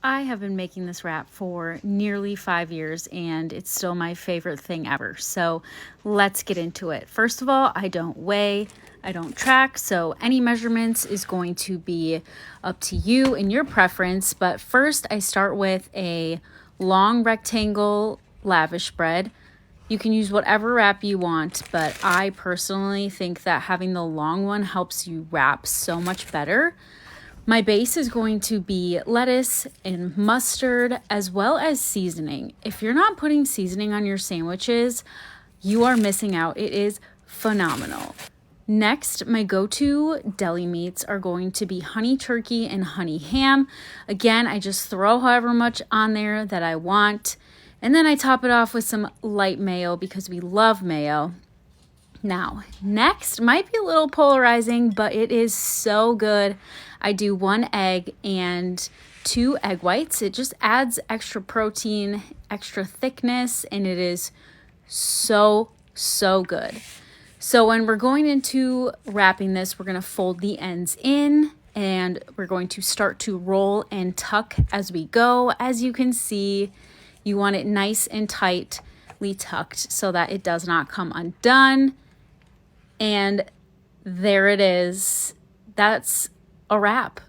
I have been making this wrap for nearly 5 years and it's still my favorite thing ever. So let's get into it. First of all, I don't weigh, I don't track, so any measurements is going to be up to you and your preference. But first I start with a long rectangle lavish bread. You can use whatever wrap you want, but I personally think that having the long one helps you wrap so much better. My base is going to be lettuce and mustard as well as seasoning. If you're not putting seasoning on your sandwiches, you are missing out. It is phenomenal. Next, my go-to deli meats are going to be honey turkey and honey ham. Again, I just throw however much on there that I want. And then I top it off with some light mayo because we love mayo. Now, next might be a little polarizing, but it is so good. I do 1 egg and 2 egg whites. It just adds extra protein, extra thickness, and it is so good. So when we're going into wrapping this, we're going to fold the ends in and we're going to start to roll and tuck as we go. As you can see, you want it nice and tightly tucked so that it does not come undone. And there it is. That's a wrap.